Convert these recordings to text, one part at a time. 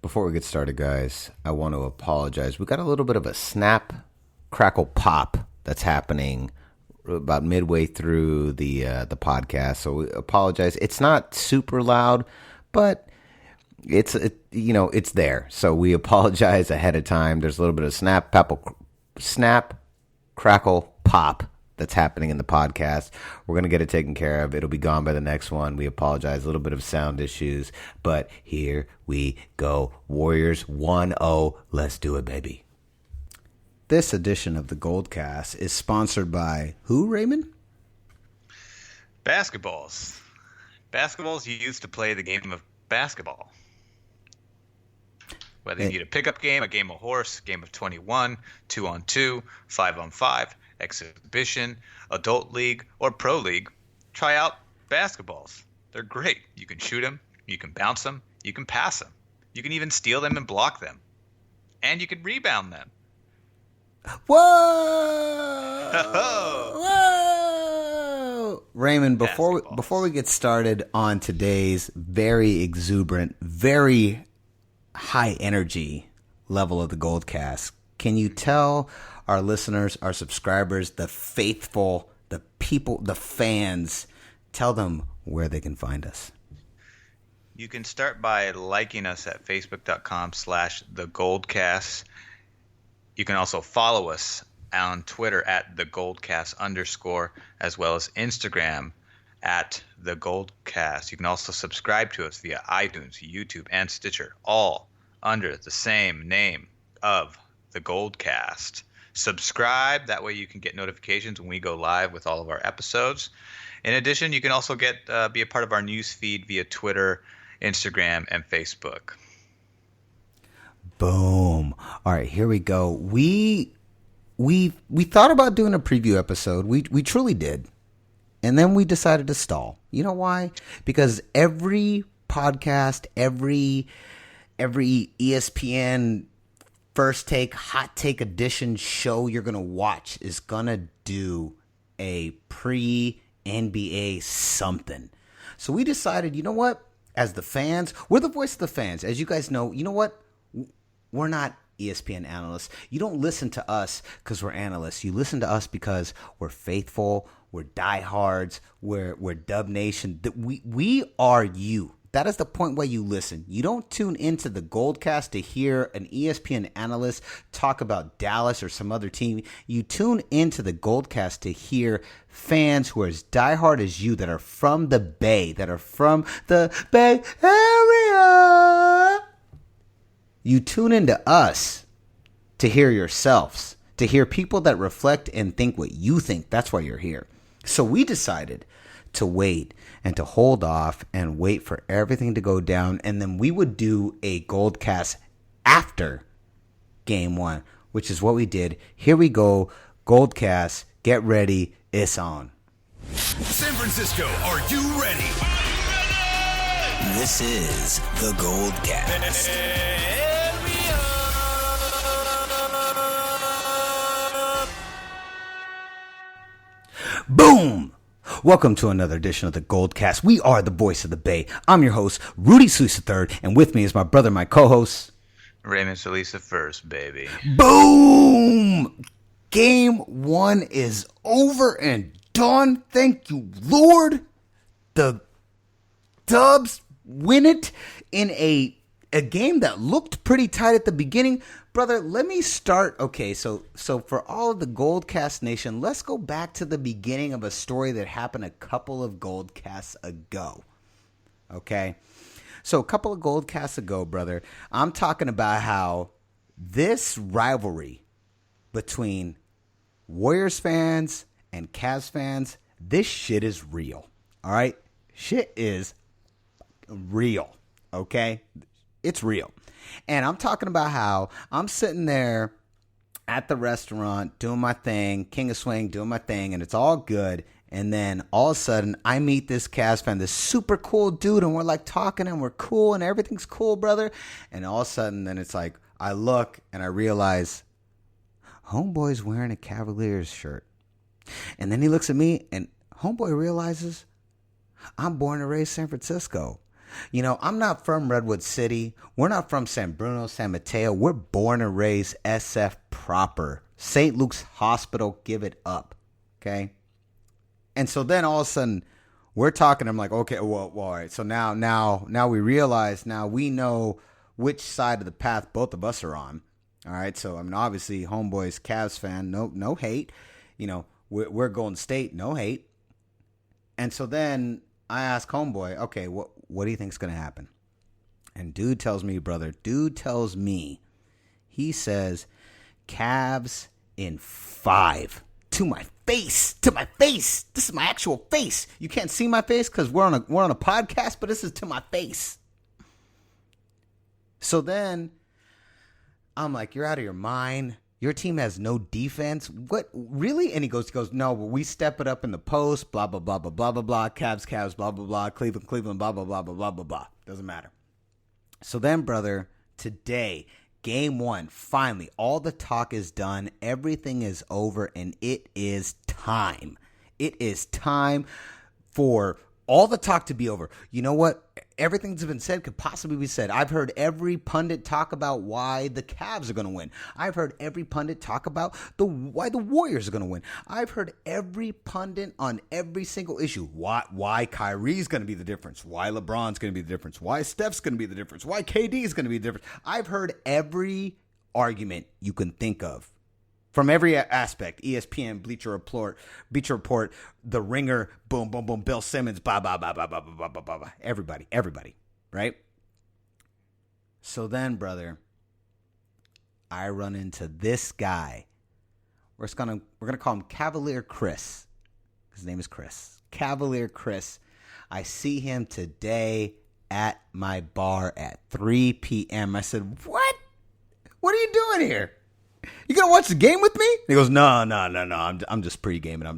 Before we get started, guys, I want to apologize. We got a little bit of a snap, crackle, pop that's happening about midway through the podcast. So we apologize. It's not super loud, but it's there. So we apologize ahead of time. There's a little bit of snap, crackle, pop that's happening in the podcast. We're going to get it taken care of. It'll be gone by the next one. We apologize. A little bit of sound issues, but here we go. Warriors 1-0. Let's do it, baby. This edition of the Goldcast is sponsored by who, Raymond? Basketballs. Basketballs used to play the game of basketball. Whether you need a pickup game, a game of horse, game of 21, 2-on-2, 5-on-5, exhibition, adult league, or pro league, try out basketballs. They're great. You can shoot them, you can bounce them, you can pass them. You can even steal them and block them. And you can rebound them. Whoa! Whoa! Raymond, before we get started on today's very exuberant, very high energy level of the Goldcast, can you tell our listeners, our subscribers, the faithful, the people, the fans, tell them where they can find us? You can start by liking us at facebook.com/thegoldcast. You can also follow us on Twitter at @thegoldcast_, as well as Instagram at @thegoldcast. You can also subscribe to us via iTunes, YouTube, and Stitcher, all under the same name of The Goldcast. Subscribe, that way you can get notifications when we go live with all of our episodes. In addition, you can also be a part of our news feed via Twitter, Instagram, and Facebook. Boom. All right, here we go. We thought about doing a preview episode. We truly did. And then we decided to stall. You know why? Because every podcast, every ESPN First Take, Hot Take edition show you're going to watch is going to do a pre-NBA something. So we decided, you know what? As the fans, we're the voice of the fans. As you guys know, you know what? We're not ESPN analysts. You don't listen to us because we're analysts. You listen to us because we're faithful, we're diehards, we're Dub Nation. We are you. That is the point why you listen. You don't tune into the Goldcast to hear an ESPN analyst talk about Dallas or some other team. You tune into the Goldcast to hear fans who are as diehard as you, that are from the Bay, that are from the Bay Area. You tune into us to hear yourselves, to hear people that reflect and think what you think. That's why you're here. So we decided to wait and to hold off and wait for everything to go down. And then we would do a Goldcast after game one, which is what we did. Here we go. Goldcast. Get ready. It's on. San Francisco, are you ready? This is the Goldcast. Boom! Welcome to another edition of the Goldcast. We are the voice of the Bay. I'm your host, Rudy Solis III, and with me is my brother, my co-host, Ray Solis first, baby. Boom! Game one is over and done. Thank you, Lord. The Dubs win it in a game that looked pretty tight at the beginning. Brother, let me start. Okay, so for all of the Goldcast Nation, let's go back to the beginning of a story that happened a couple of Goldcasts ago. Okay? So a couple of Goldcasts ago, brother, I'm talking about how this rivalry between Warriors fans and Cavs fans, this shit is real. All right? Shit is real. Okay? It's real. And I'm talking about how I'm sitting there at the restaurant doing my thing, King of Swing, doing my thing, and it's all good. And then all of a sudden, I meet this Cavs fan, this super cool dude, and we're like talking and we're cool and everything's cool, brother. And all of a sudden, then it's like, I look and I realize, homeboy's wearing a Cavaliers shirt. And then he looks at me and homeboy realizes I'm born and raised San Francisco. You know, I'm not from Redwood City. We're not from San Bruno, San Mateo. We're born and raised SF proper. St. Luke's Hospital, give it up. Okay? And so then all of a sudden, we're talking. I'm like, okay, well, all right. So now we realize, now we know which side of the path both of us are on. All right. So, I mean, obviously, homeboy's Cavs fan, no hate. You know, we're Golden State, no hate. And so then I ask homeboy, okay, what do you think's going to happen? And dude tells me, he says, Cavs in 5. To my face. This is my actual face. You can't see my face because we're on a podcast, but this is to my face. So then I'm like, you're out of your mind. Your team has no defense. What, really? And he goes, no, but we step it up in the post, blah, blah, blah, blah, blah, blah, blah, Cavs, blah, blah, blah, Cleveland, blah, blah, blah, blah, blah, blah, blah. Doesn't matter. So then, brother, today, Game 1, finally, all the talk is done. Everything is over, and it is time. It is time for all the talk to be over. You know what? Everything that's been said could possibly be said. I've heard every pundit talk about why the Cavs are going to win. I've heard every pundit talk about why the Warriors are going to win. I've heard every pundit on every single issue. Why Kyrie's going to be the difference. Why LeBron's going to be the difference. Why Steph's going to be the difference. Why KD is going to be the difference. I've heard every argument you can think of. From every aspect, ESPN, Bleacher Report, The Ringer, boom, boom, boom, Bill Simmons, blah, blah, blah, blah, blah, blah, blah, blah, blah. Everybody, right? So then, brother, I run into this guy. We're gonna call him Cavalier Chris. His name is Chris. Cavalier Chris. I see him today at my bar at 3 p.m. I said, what? What are you doing here? You gonna watch the game with me? And he goes, no. I'm just pre-gaming.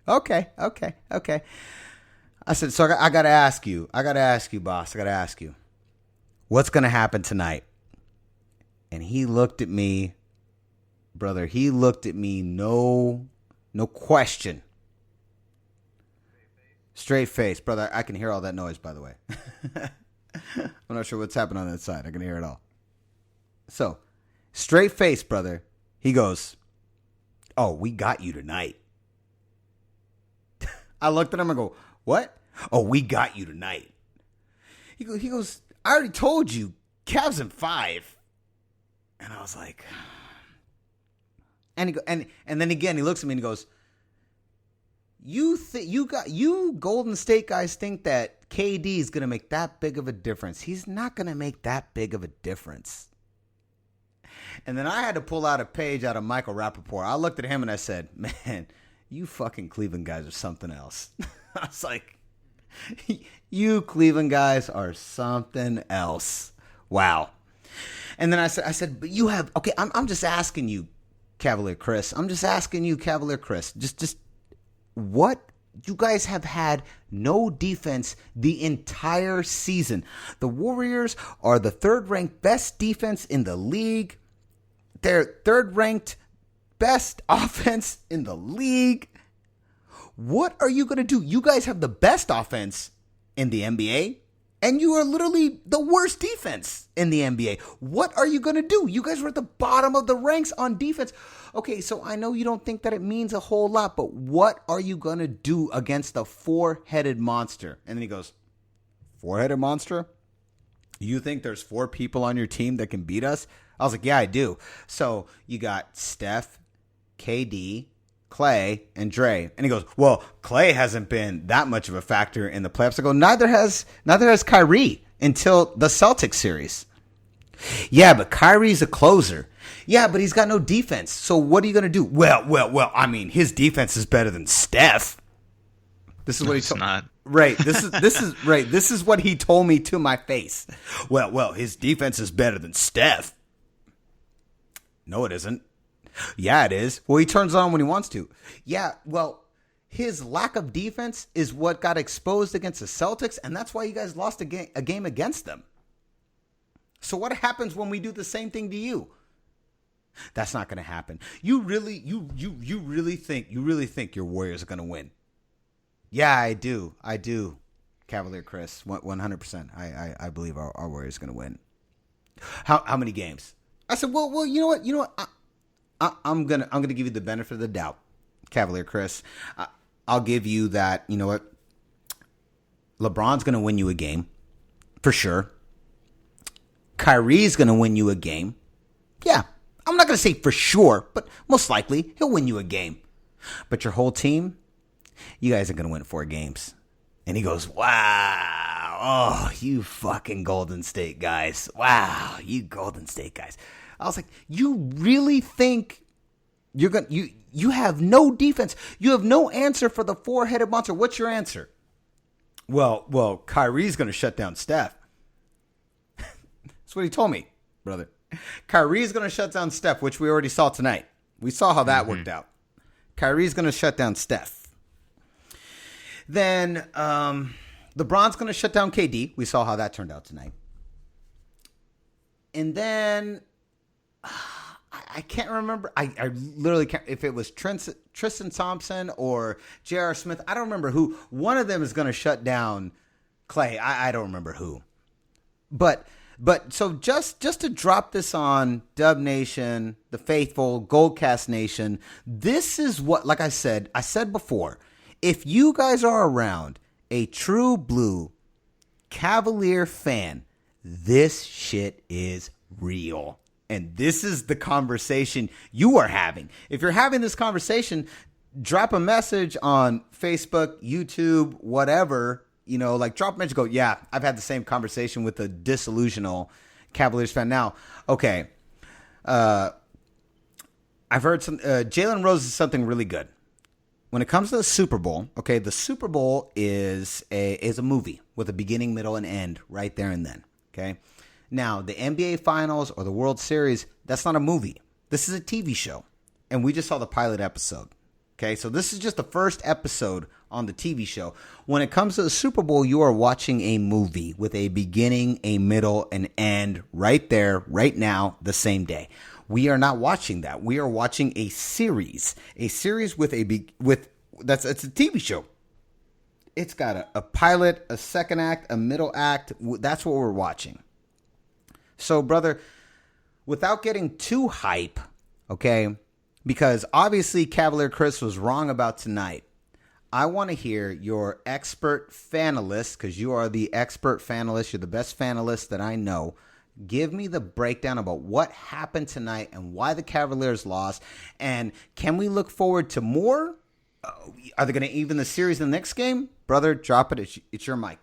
Okay. I said, so I gotta ask you, boss. What's gonna happen tonight? And he looked at me, brother. No question. Straight face, brother. I can hear all that noise, by the way. I'm not sure what's happening on that side. I can hear it all. So, straight face, brother. He goes, oh, we got you tonight. I looked at him and go, what? Oh, we got you tonight. He goes, I already told you, Cavs in 5. And I was like, and then again he looks at me and he goes, you Golden State guys think that KD is gonna make that big of a difference. He's not gonna make that big of a difference. And then I had to pull out a page out of Michael Rappaport. I looked at him and I said, man, you fucking Cleveland guys are something else. I was like, you Cleveland guys are something else. Wow. And then I said, but you have, okay, I'm just asking you, Cavalier Chris. Just what? You guys have had no defense the entire season. The Warriors are the third-ranked best defense in the league. They're third-ranked best offense in the league. What are you going to do? You guys have the best offense in the NBA, and you are literally the worst defense in the NBA. What are you going to do? You guys were at the bottom of the ranks on defense. Okay, so I know you don't think that it means a whole lot, but what are you going to do against the four-headed monster? And then he goes, four-headed monster? You think there's 4 people on your team that can beat us? I was like, yeah, I do. So you got Steph, KD, Clay, and Dre. And he goes, well, Clay hasn't been that much of a factor in the playoffs. I go, neither has Kyrie until the Celtics series. Yeah, but Kyrie's a closer. Yeah, but he's got no defense. So what are you going to do? Well, I mean, his defense is better than Steph. This is what he told me. Right. This is right. This is what he told me to my face. Well, his defense is better than Steph. No, it isn't. Yeah, it is. Well, he turns on when he wants to. Yeah, well, his lack of defense is what got exposed against the Celtics, and that's why you guys lost a game against them. So what happens when we do the same thing to you? That's not going to happen. You really think your Warriors are going to win? Yeah, I do. Cavalier Chris, 100%. I believe our Warriors going to win. How many games? I said, well, you know what? I'm gonna give you the benefit of the doubt, Cavalier Chris. I'll give you that. You know what? LeBron's gonna win you a game, for sure. Kyrie's gonna win you a game. Yeah, I'm not gonna say for sure, but most likely he'll win you a game. But your whole team, you guys are gonna win 4 games. And he goes, wow, oh, you fucking Golden State guys. Wow, you Golden State guys. I was like, you really think you're going to, you have no defense. You have no answer for the 4-headed monster. What's your answer? Well, Kyrie's going to shut down Steph. That's what he told me, brother. Kyrie's going to shut down Steph, which we already saw tonight. We saw how that worked out. Kyrie's going to shut down Steph. Then LeBron's going to shut down KD. We saw how that turned out tonight. And then I can't remember. I literally can't. If it was Tristan Thompson or J.R. Smith, I don't remember who. One of them is going to shut down Clay. I don't remember who. But so just to drop this on Dub Nation, the faithful Goldcast Nation, this is what, like I said before, if you guys are around a true blue Cavalier fan, this shit is real. And this is the conversation you are having. If you're having this conversation, drop a message on Facebook, YouTube, whatever. You know, like drop a message, go, yeah, I've had the same conversation with a disillusional Cavaliers fan. Now, okay, I've heard some, Jalen Rose is something really good. When it comes to the Super Bowl, okay, the Super Bowl is a movie with a beginning, middle, and end right there and then, okay? Now, the NBA Finals or the World Series, that's not a movie. This is a TV show, and we just saw the pilot episode, okay? So this is just the first episode on the TV show. When it comes to the Super Bowl, you are watching a movie with a beginning, a middle, and end right there, right now, the same day. We are not watching that. We are watching a series with it's a TV show. It's got a pilot, a second act, a middle act. That's what we're watching. So, brother, without getting too hype, okay, because obviously Cavalier Chris was wrong about tonight. I want to hear your expert fanalist, because you are the expert fanalist. You're the best fanalist that I know. Give me the breakdown about what happened tonight and why the Cavaliers lost. And can we look forward to more? Are they going to even the series in the next game? Brother, drop it. It's your mic.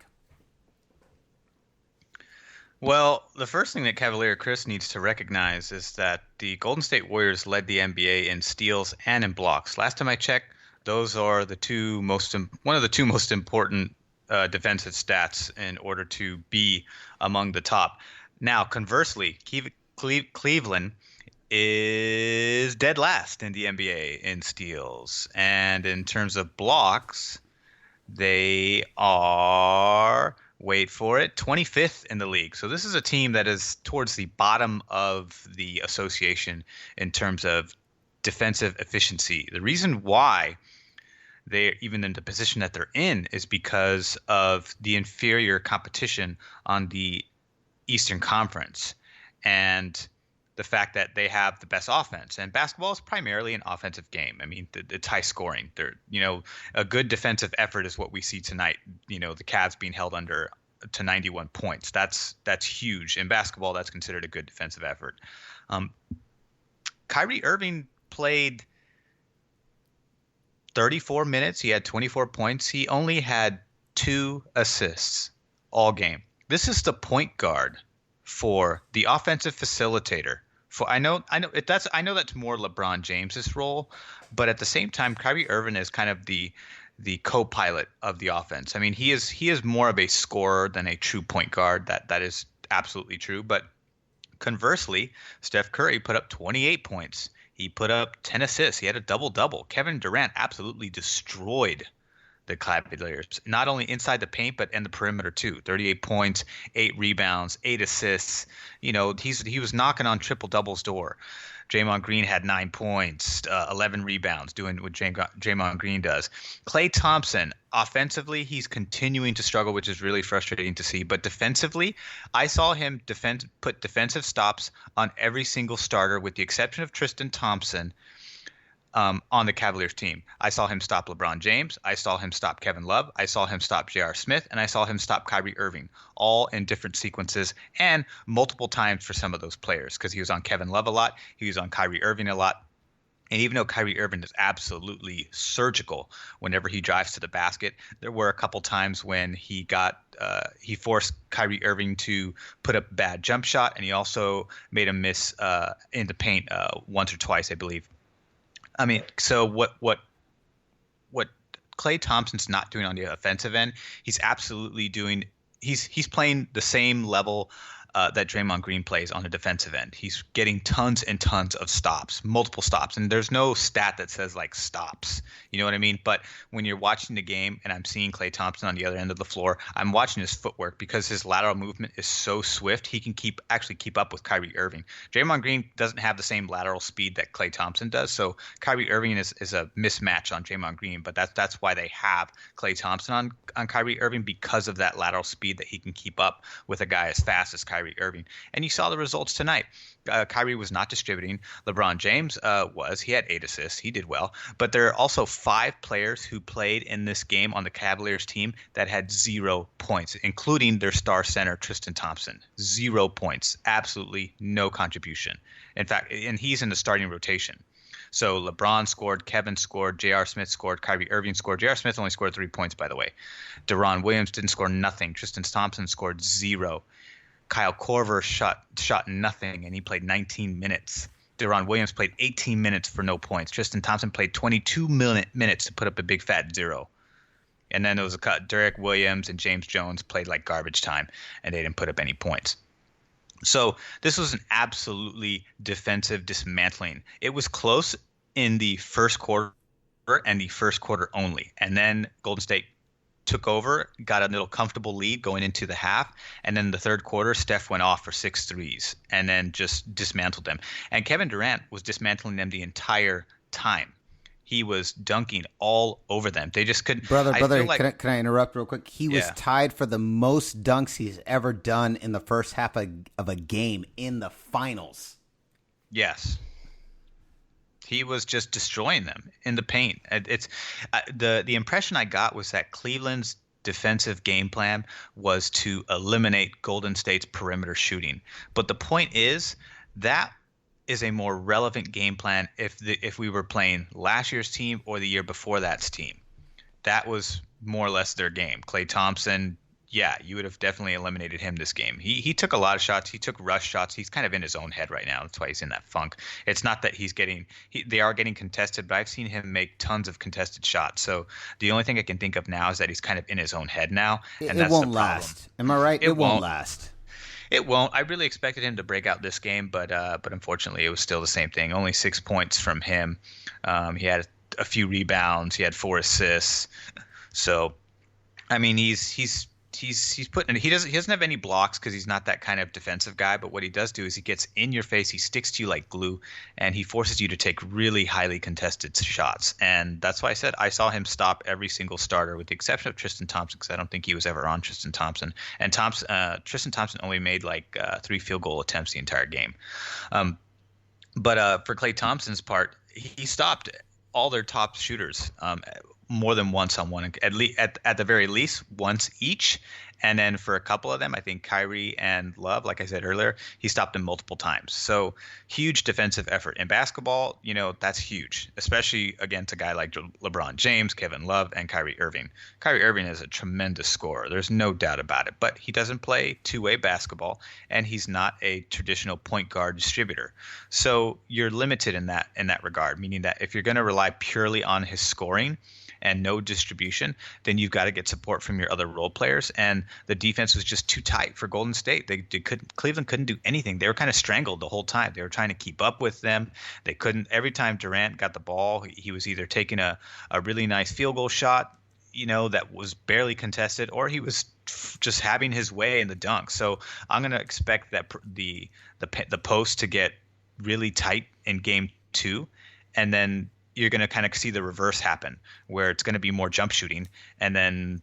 Well, the first thing that Cavalier Chris needs to recognize is that the Golden State Warriors led the NBA in steals and in blocks. Last time I checked, those are one of the two most important defensive stats in order to be among the top. Now, conversely, Cleveland is dead last in the NBA in steals. And in terms of blocks, they are, wait for it, 25th in the league. So this is a team that is towards the bottom of the association in terms of defensive efficiency. The reason why they're even in the position that they're in is because of the inferior competition on the Eastern Conference and the fact that they have the best offense. And basketball is primarily an offensive game. I mean, it's high scoring. A good defensive effort is what we see tonight. The Cavs being held under to 91 points. That's huge. In basketball, that's considered a good defensive effort. Kyrie Irving played 34 minutes. He had 24 points. He only had 2 assists all game. This is the point guard for the offensive facilitator. I know that's more LeBron James's role, but at the same time, Kyrie Irving is kind of the co-pilot of the offense. I mean, he is more of a scorer than a true point guard. That is absolutely true. But conversely, Steph Curry put up 28 points. He put up 10 assists. He had a double-double. Kevin Durant absolutely destroyed the Cavaliers, not only inside the paint, but in the perimeter too. 38 points, 8 rebounds, 8 assists. He was knocking on triple double's door. Draymond Green had 9 points, 11 rebounds, doing what Draymond Green does. Klay Thompson, offensively, he's continuing to struggle, which is really frustrating to see. But defensively, I saw him put defensive stops on every single starter, with the exception of Tristan Thompson, on the Cavaliers team. I saw him stop LeBron James. I saw him stop Kevin Love. I saw him stop J.R. Smith. And I saw him stop Kyrie Irving, all in different sequences and multiple times for some of those players, because he was on Kevin Love a lot. He was on Kyrie Irving a lot. And even though Kyrie Irving is absolutely surgical whenever he drives to the basket, there were a couple times when he forced Kyrie Irving to put up a bad jump shot, and he also made him miss in the paint once or twice, I believe. I mean, so what Klay Thompson's not doing on the offensive end, he's absolutely doing. He's playing the same level that Draymond Green plays on the defensive end. He's getting tons and tons of stops, multiple stops, and there's no stat that says like stops. You know what I mean? But when you're watching the game and I'm seeing Klay Thompson on the other end of the floor, I'm watching his footwork, because his lateral movement is so swift. He can actually keep up with Kyrie Irving. Draymond Green doesn't have the same lateral speed that Klay Thompson does, so Kyrie Irving is a mismatch on Draymond Green. But that's why they have Klay Thompson on Kyrie Irving, because of that lateral speed that he can keep up with a guy as fast as Kyrie Irving. And you saw the results tonight. Kyrie was not distributing. LeBron James was. He had 8 assists. He did well. But there are also 5 players who played in this game on the Cavaliers team that had 0 points, including their star center, Tristan Thompson. 0 points. Absolutely no contribution. In fact, and he's in the starting rotation. So LeBron scored, Kevin scored, J.R. Smith scored, Kyrie Irving scored. J.R. Smith only scored 3 points, by the way. Deron Williams didn't score nothing. Tristan Thompson scored 0. Kyle Korver shot nothing, and he played 19 minutes. Deron Williams played 18 minutes for no points. Tristan Thompson played 22 minutes to put up a big fat 0. And then there was a cut. Derek Williams and James Jones played like garbage time, and they didn't put up any points. So this was an absolutely defensive dismantling. It was close in the first quarter and the first quarter only. And then Golden State took over, got a little comfortable lead going into the half, and then the third quarter, Steph went off for 6 threes and then just dismantled them. And Kevin Durant was dismantling them the entire time. He was dunking all over them. They just couldn't. Brother, can I interrupt real quick? He was tied for the most dunks he's ever done in the first half of a game in the finals. Yes. He was just destroying them in the paint. It's the impression I got was that Cleveland's defensive game plan was to eliminate Golden State's perimeter shooting. But the point is that is a more relevant game plan if we were playing last year's team or the year before that's team. That was more or less their game. Klay Thompson, yeah, you would have definitely eliminated him this game. He took a lot of shots. He took rush shots. He's kind of in his own head right now. That's why he's in that funk. It's not that they are getting contested, but I've seen him make tons of contested shots. So the only thing I can think of now is that he's kind of in his own head now, and that's won't the problem. last. Am I right? It won't last. It won't. I really expected him to break out this game, but unfortunately, it was still the same thing. Only 6 points from him. He had a few rebounds. He had 4 assists. So, I mean, he's putting. He doesn't have any blocks because he's not that kind of defensive guy. But what he does do is he gets in your face. He sticks to you like glue, and he forces you to take really highly contested shots. And that's why I said I saw him stop every single starter, with the exception of Tristan Thompson, because I don't think he was ever on Tristan Thompson. And Tristan Thompson only made like 3 field goal attempts the entire game. But for Klay Thompson's part, he stopped all their top shooters more than once on one, at the very least once each. And then for a couple of them, I think Kyrie and Love, like I said earlier, he stopped them multiple times. So huge defensive effort. In basketball, that's huge, especially against a guy like LeBron James, Kevin Love, and Kyrie Irving. Kyrie Irving is a tremendous scorer. There's no doubt about it. But he doesn't play two-way basketball, and he's not a traditional point guard distributor. So you're limited in that regard, meaning that if you're going to rely purely on his scoring and no distribution, then you've got to get support from your other role players. And the defense was just too tight for Golden State. Cleveland couldn't do anything. They were kind of strangled the whole time. They were trying to keep up with them. They couldn't. Every time Durant got the ball, he was either taking a really nice field goal shot, that was barely contested, or he was just having his way in the dunk. So I'm going to expect that the post to get really tight in game 2, and then you're going to kind of see the reverse happen, where it's going to be more jump shooting, and then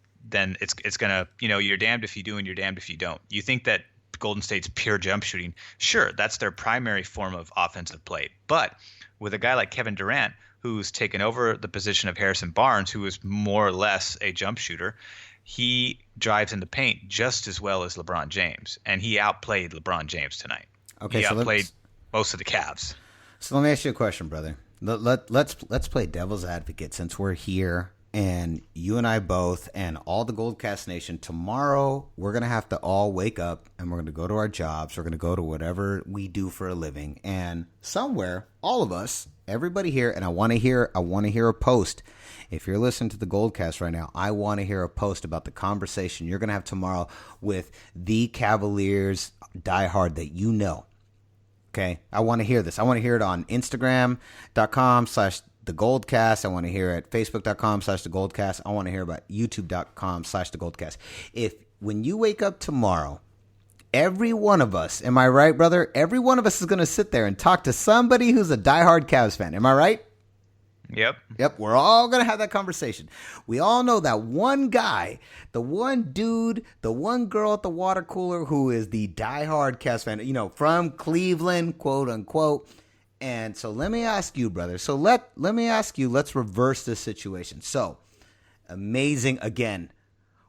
it's going to, you're damned if you do and you're damned if you don't. You think that Golden State's pure jump shooting, sure, that's their primary form of offensive play. But with a guy like Kevin Durant, who's taken over the position of Harrison Barnes, who is more or less a jump shooter, he drives in the paint just as well as LeBron James, and he outplayed LeBron James tonight. Okay, he so outplayed most of the Cavs. So let me ask you a question, brother. Let's play devil's advocate, since we're here, and you and I both, and all the Goldcast Nation. Tomorrow, we're gonna have to all wake up, and we're gonna go to our jobs. We're gonna go to whatever we do for a living, and somewhere, all of us, everybody here, and I want to hear a post. If you're listening to the Goldcast right now, I want to hear a post about the conversation you're gonna have tomorrow with the Cavaliers diehard that you know. Okay, I want to hear this. I want to hear it on Instagram.com/thegoldcast. I want to hear it at Facebook.com/thegoldcast. I want to hear about YouTube.com/thegoldcast. If when you wake up tomorrow, every one of us, am I right, brother? Every one of us is going to sit there and talk to somebody who's a diehard Cavs fan. Am I right? Yep, we're all going to have that conversation. We all know that one guy, the one dude, the one girl at the water cooler who is the diehard Cavs fan, from Cleveland, quote unquote. And so let me ask you, brother. So let me ask you, let's reverse this situation. So, amazing. Again,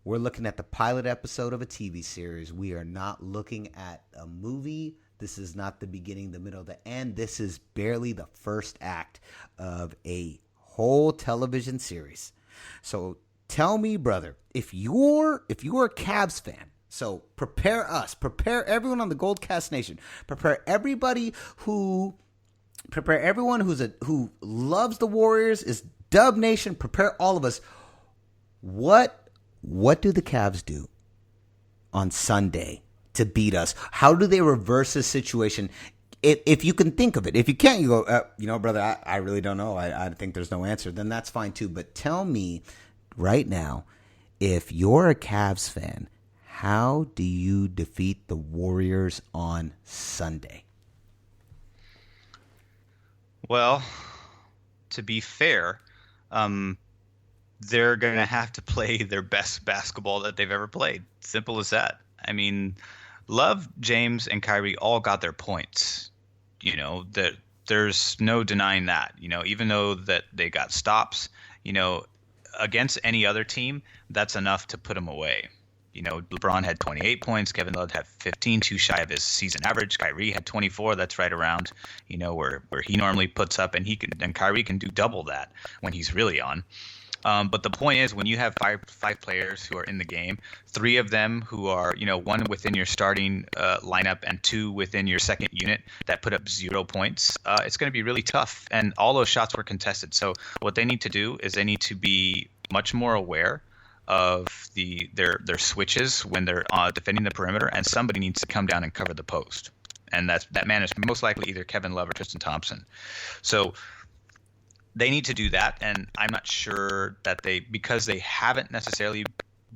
we're looking at the pilot episode of a TV series. We are not looking at a movie. This is not the beginning, the middle, the end. This is barely the first act of a whole television series. So tell me, brother, if you're a Cavs fan, so prepare everyone on the Goldcast Nation, prepare everyone who loves the Warriors, is Dub Nation, prepare all of us. What do the Cavs do on Sunday to beat us? How do they reverse this situation? If you can think of it. If you can't, you go, brother, I really don't know. I think there's no answer. Then that's fine too. But tell me right now, if you're a Cavs fan, how do you defeat the Warriors on Sunday? Well, to be fair, they're going to have to play their best basketball that they've ever played. Simple as that. I mean, Love, James, and Kyrie all got their points. That there's no denying that. Even though that they got stops, against any other team, that's enough to put them away. LeBron had 28 points. Kevin Love had 15, too shy of his season average. Kyrie had 24. That's right around, where he normally puts up, and Kyrie can do double that when he's really on. But the point is, when you have five players who are in the game, 3 of them who are, one within your starting lineup and 2 within your second unit that put up 0 points, it's going to be really tough. And all those shots were contested. So what they need to do is they need to be much more aware of their switches when they're defending the perimeter, and somebody needs to come down and cover the post. And that man is most likely either Kevin Love or Tristan Thompson. So they need to do that, and I'm not sure that because they haven't necessarily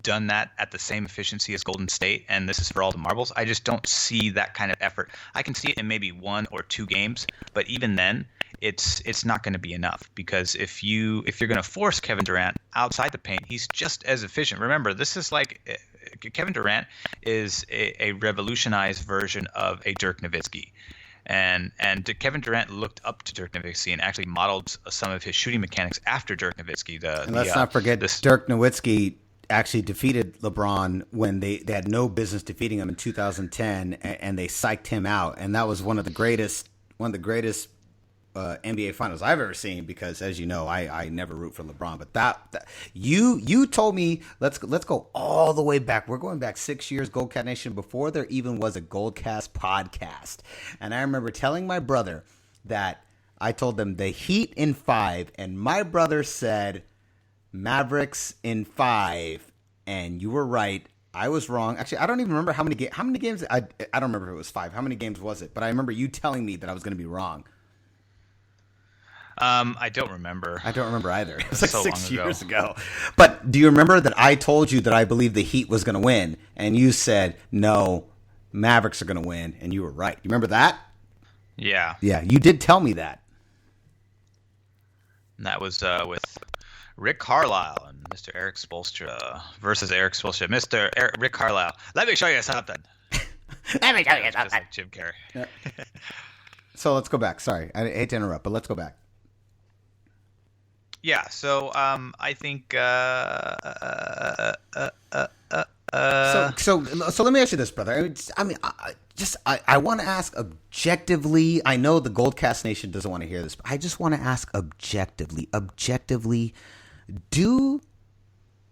done that at the same efficiency as Golden State, and this is for all the marbles, I just don't see that kind of effort. I can see it in maybe 1 or 2 games, but even then, it's not going to be enough, because if you're going to force Kevin Durant outside the paint, he's just as efficient. Remember, this is like Kevin Durant is a revolutionized version of a Dirk Nowitzki. And Kevin Durant looked up to Dirk Nowitzki and actually modeled some of his shooting mechanics after Dirk Nowitzki. Let's not forget Dirk Nowitzki actually defeated LeBron when they had no business defeating him in 2010, and they psyched him out. And that was one of the greatest NBA Finals I've ever seen, because, as you know, I never root for LeBron. But that you told me let's go all the way back. We're going back 6 years, Goldcast Nation, before there even was a Goldcast podcast. And I remember telling my brother that I told them the Heat in 5, and my brother said Mavericks in 5, and you were right. I was wrong. Actually, I don't even remember how many games. I don't remember if it was 5. How many games was it? But I remember you telling me that I was going to be wrong. I don't remember. I don't remember either. It was like so 6 long years ago. But do you remember that I told you that I believed the Heat was going to win, and you said no, Mavericks are going to win, and you were right. You remember that? Yeah. Yeah, you did tell me that. And that was with Rick Carlisle and Mr. Eric Spoelstra versus Eric Spoelstra. Rick Carlisle, let me show you something. Let me show you Just something. like Jim Carrey. Yeah. So let's go back. Sorry, I hate to interrupt, but let's go back. Yeah, so I think So let me ask you this, brother. I want to ask objectively. I know the Goldcast Nation doesn't want to hear this, but I just want to ask objectively.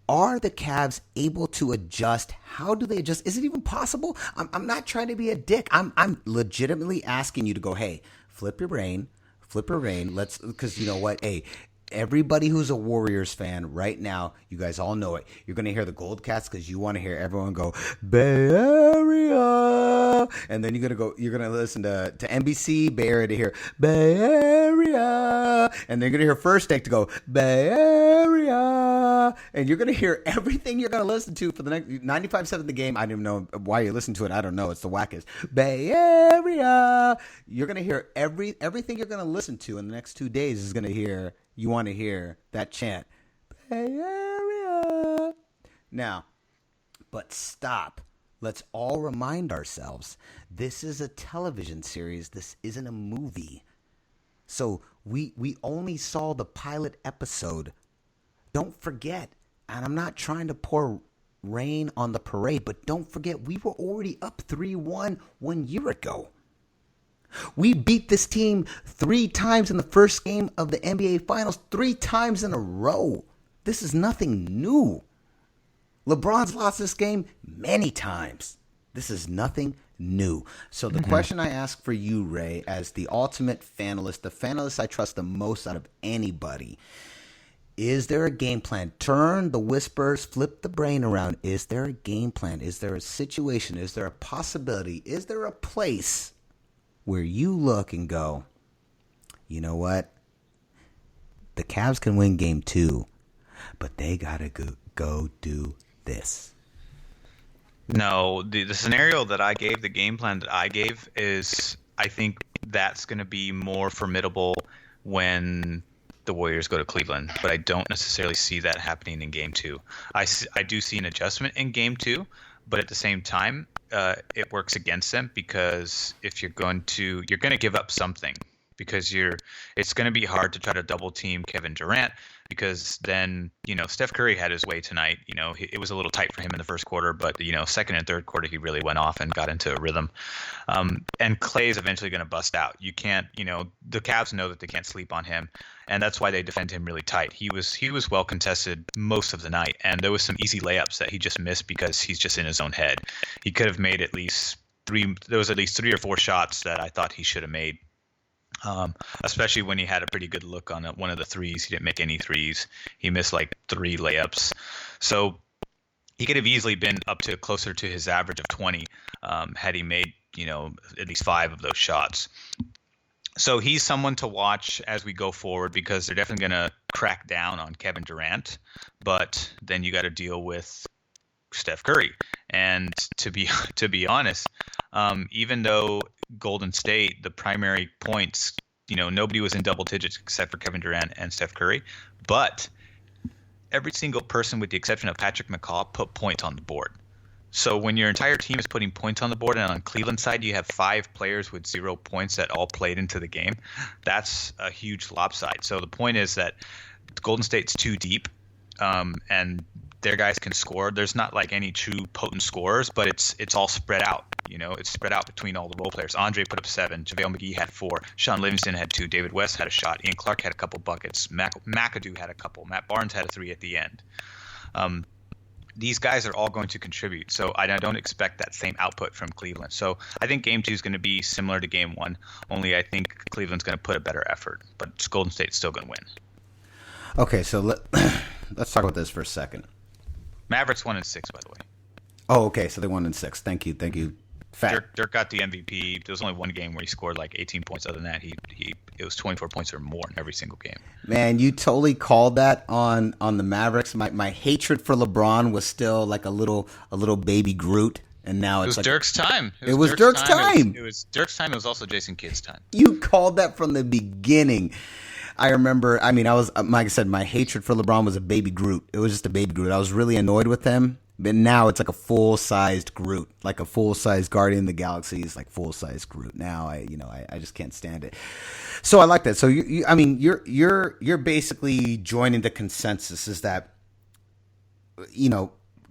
Are the Cavs able to adjust? How do they adjust? Is it even possible? I'm not trying to be a dick. I'm legitimately asking you to go, hey, flip your brain. Let's, because you know what? Hey, everybody who's a Warriors fan right now, you guys all know it. You're going to hear the Goldcast because you want to hear everyone go, Bay Area. And then you're going to listen to NBC, Bay Area to hear Bay Area. And then you're going to hear First Take to go, Bay Area. And you're going to hear everything you're going to listen to for the next 95% of the game. I don't even know why you listen to it. I don't know. It's the wackest. Bay Area. You're going to hear everything you're going to listen to in the next 2 days is going to hear. You want to hear that chant, Bay Area. Now, but stop. Let's all remind ourselves, this is a television series. This isn't a movie. So we only saw the pilot episode. Don't forget, and I'm not trying to pour rain on the parade, but don't forget, we were already up 3-1 1 year ago. We beat this team 3 times in the first game of the NBA Finals, 3 times in a row. This is nothing new. LeBron's lost this game many times. This is nothing new. So the question I ask for you, Ray, as the ultimate fanalist, the fanalist I trust the most out of anybody, is there a game plan? Turn the whispers, flip the brain around. Is there a game plan? Is there a situation? Is there a possibility? Is there a place where you look and go, you know what? The Cavs can win game 2, but they got to go do this. No, the scenario that I gave, the game plan that I gave is, I think that's going to be more formidable when the Warriors go to Cleveland, but I don't necessarily see that happening in game 2. I do see an adjustment in game 2, but at the same time, it works against them because if you're going to give up something because it's going to be hard to try to double team Kevin Durant because then, Steph Curry had his way tonight. It was a little tight for him in the first quarter, but, second and third quarter, he really went off and got into a rhythm. And Klay's eventually going to bust out. You can't, the Cavs know that they can't sleep on him. And that's why they defend him really tight. He was well contested most of the night, and there was some easy layups that he just missed because he's just in his own head. He could have made at least 3 or 4 shots that I thought he should have made. Especially when he had a pretty good look on one of the threes. He didn't make any threes. He missed like 3 layups. So he could have easily been up to closer to his average of 20 had he made, at least 5 of those shots. So he's someone to watch as we go forward because they're definitely going to crack down on Kevin Durant. But then you got to deal with Steph Curry. And to be honest, even though Golden State, the primary points, nobody was in double digits except for Kevin Durant and Steph Curry. But every single person with the exception of Patrick McCaw put points on the board. So when your entire team is putting points on the board and on Cleveland side you have 5 players with 0 points that all played into the game, that's a huge lopside. So the point is that Golden State's too deep and their guys can score. There's not like any true potent scorers, but it's all spread out. It's spread out between all the role players. Andre put up 7. JaVale McGee had 4. Sean Livingston had 2. David West had a shot. Ian Clark had a couple buckets. McAdoo had a couple. Matt Barnes had a 3 at the end. These guys are all going to contribute. So I don't expect that same output from Cleveland. So I think game 2 is going to be similar to game 1, only I think Cleveland's going to put a better effort. But Golden State's still going to win. Okay, so let's talk about this for a second. Mavericks 1-6, by the way. Oh, okay. So they 1-6. Thank you. Fact. Dirk got the MVP. There was only one game where he scored like 18 points. Other than that, it was 24 points or more in every single game. Man, you totally called that on the Mavericks. My hatred for LeBron was still like a little baby Groot, and now It was like Dirk's time. It was Dirk's time. It was Dirk's time. It was also Jason Kidd's time. You called that from the beginning. I remember. I mean, I was like I said, my hatred for LeBron was a baby Groot. It was just a baby Groot. I was really annoyed with him. But now it's like a full-sized Groot, like a full-sized Guardian of the Galaxy is like full-sized Groot. Now I just can't stand it. So I like that. So you're basically joining the consensus is that,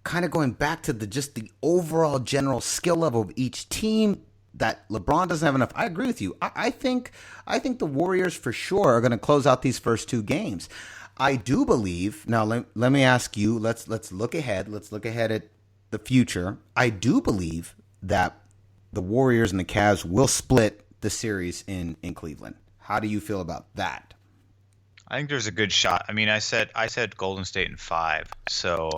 kind of going back to the overall general skill level of each team, that LeBron doesn't have enough. I agree with you. I think the Warriors for sure are going to close out these first two games. I do believe. Now let me ask you. Let's look ahead. Let's look ahead at the future. I do believe that the Warriors and the Cavs will split the series in Cleveland. How do you feel about that? I think there's a good shot. I mean, I said Golden State in 5. So,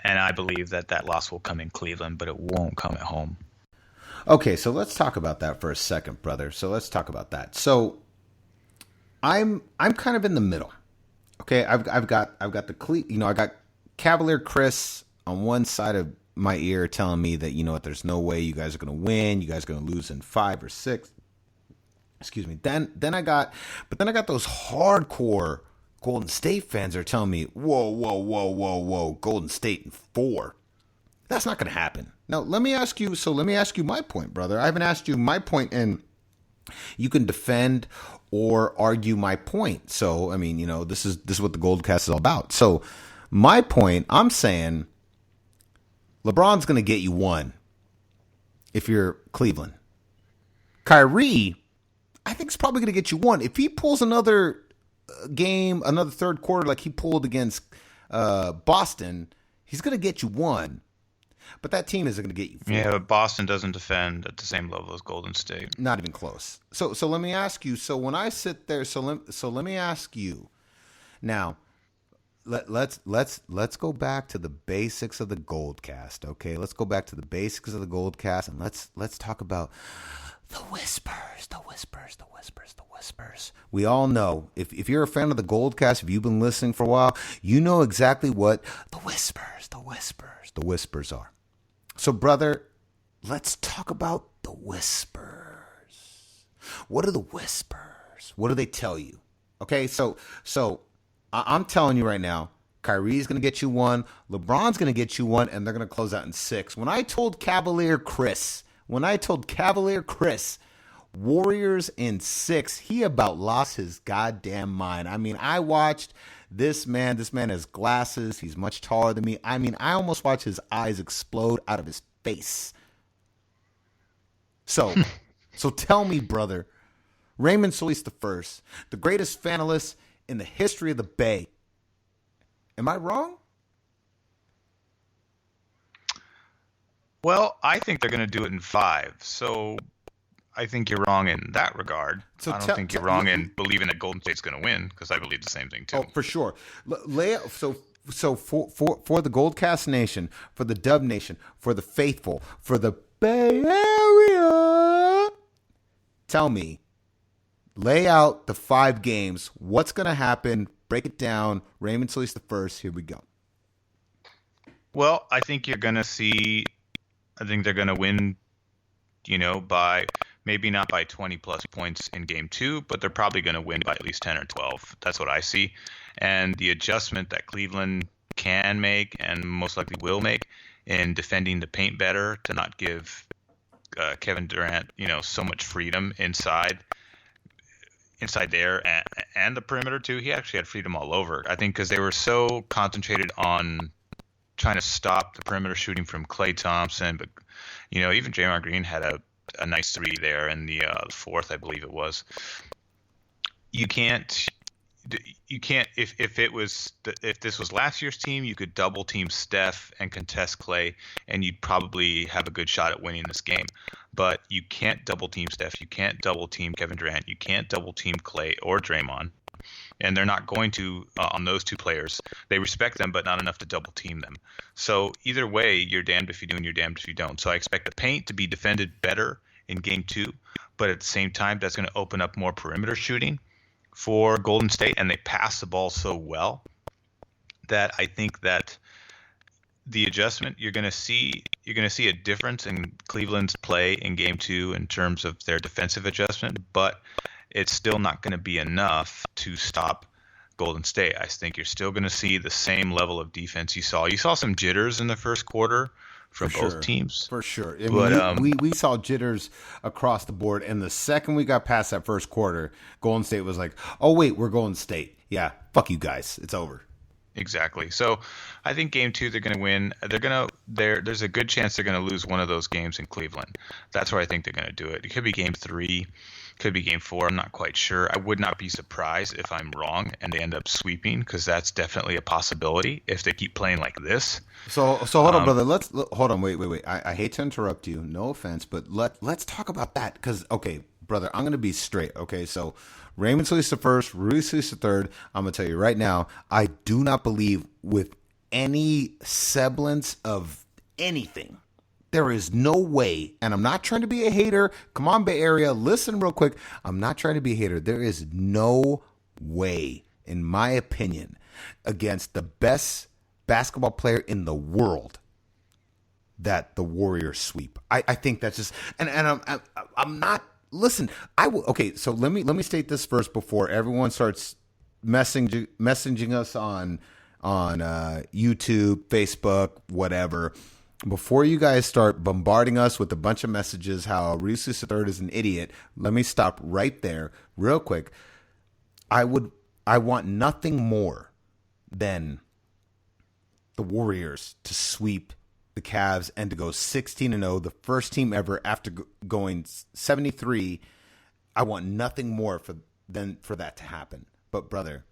and I believe that loss will come in Cleveland, but it won't come at home. Okay, so let's talk about that for a second, brother. So let's talk about that. So I'm kind of in the middle. Okay, I've got I got Cavalier Chris on one side of my ear telling me that there's no way you guys are going to win, you guys are going to lose in 5 or 6. Excuse me. Then I got those hardcore Golden State fans are telling me, whoa, Golden State in 4. That's not going to happen. Now let me ask you my point, brother. I haven't asked you my point, and you can defend or argue my point. So, I mean, this is what the Goldcast is all about. So, my point, I'm saying LeBron's going to get you 1 if you're Cleveland. Kyrie, I think, is probably going to get you 1. If he pulls another game, another third quarter like he pulled against Boston, he's going to get you 1. But that team isn't going to get you 4. Yeah, but Boston doesn't defend at the same level as Golden State. Not even close. So let me ask you. So when I sit there, so let me ask you. Now, let's go back to the basics of the Goldcast. Okay, let's go back to the basics of the Goldcast, and let's talk about the whispers. We all know if you're a fan of the Goldcast, if you've been listening for a while, you know exactly what the whispers are. So, brother, let's talk about the whispers. What are the whispers? What do they tell you? Okay, so I'm telling you right now, Kyrie's going to get you 1, LeBron's going to get you 1, and they're going to close out in 6. When I told Cavalier Chris, Warriors in 6, he about lost his goddamn mind. I mean, I watched this man has glasses. He's much taller than me. I mean, I almost watched his eyes explode out of his face. So tell me, brother, Raymond Solis the greatest finalist in the history of the Bay. Am I wrong? Well, I think they're going to do it in 5. So I think you're wrong in that regard. So I don't think you're wrong in believing that Golden State's going to win, because I believe the same thing too. Oh, for sure. So for the Goldcast Nation, for the Dub Nation, for the faithful, for the Bay Area, tell me, lay out the 5 games. What's going to happen? Break it down. Raymond Solis the first. Here we go. Well, I think you're going to see. I think they're going to win. By maybe not by 20 plus points in game 2, but they're probably going to win by at least 10 or 12. That's what I see. And the adjustment that Cleveland can make and most likely will make in defending the paint better to not give Kevin Durant, so much freedom inside there and the perimeter too. He actually had freedom all over. I think because they were so concentrated on trying to stop the perimeter shooting from Klay Thompson, but even Draymond Green had a nice 3 there in the 4th, I believe it was. You can't if this was last year's team, you could double team Steph and contest Klay, and you'd probably have a good shot at winning this game. But you can't double team Steph, you can't double team Kevin Durant, you can't double team Klay or Draymond. and they're not going to on those two players. They respect them, but not enough to double team them. So either way, you're damned if you do and you're damned if you don't. So I expect the paint to be defended better in game 2, but at the same time, that's going to open up more perimeter shooting for Golden State, and they pass the ball so well that I think that the adjustment you're going to see a difference in Cleveland's play in game 2 in terms of their defensive adjustment, but it's still not going to be enough to stop Golden State. I think you're still going to see the same level of defense you saw. You saw some jitters in the first quarter from both teams. For sure. I mean, we saw jitters across the board, and the second we got past that first quarter, Golden State was like, oh, wait, we're Golden State. Yeah, fuck you guys. It's over. Exactly. So I think game 2 they're going to win. There's a good chance they're going to lose one of those games in Cleveland. That's where I think they're going to do it. It could be game 3, could be game 4. I'm not quite sure. I would not be surprised if I'm wrong and they end up sweeping, because that's definitely a possibility if they keep playing like this. So hold on, brother. Hold on. Wait. I hate to interrupt you. No offense, but let's talk about that, because okay, brother, I'm going to be straight. Okay, so Raymond Solis the first, Rudy Solis the third. I'm going to tell you right now, I do not believe with any semblance of anything. There is no way, and I'm not trying to be a hater. Come on, Bay Area, listen real quick. I'm not trying to be a hater. There is no way, in my opinion, against the best basketball player in the world that the Warriors sweep. I think that's just, and I'm not. Listen, I will. Okay, so let me state this first before everyone starts messaging us on YouTube, Facebook, whatever. Before you guys start bombarding us with a bunch of messages how Reese III is an idiot, let me stop right there real quick. I want nothing more than the Warriors to sweep the Cavs and to go 16-0, the first team ever after going 73. I want nothing more for that to happen. But brother,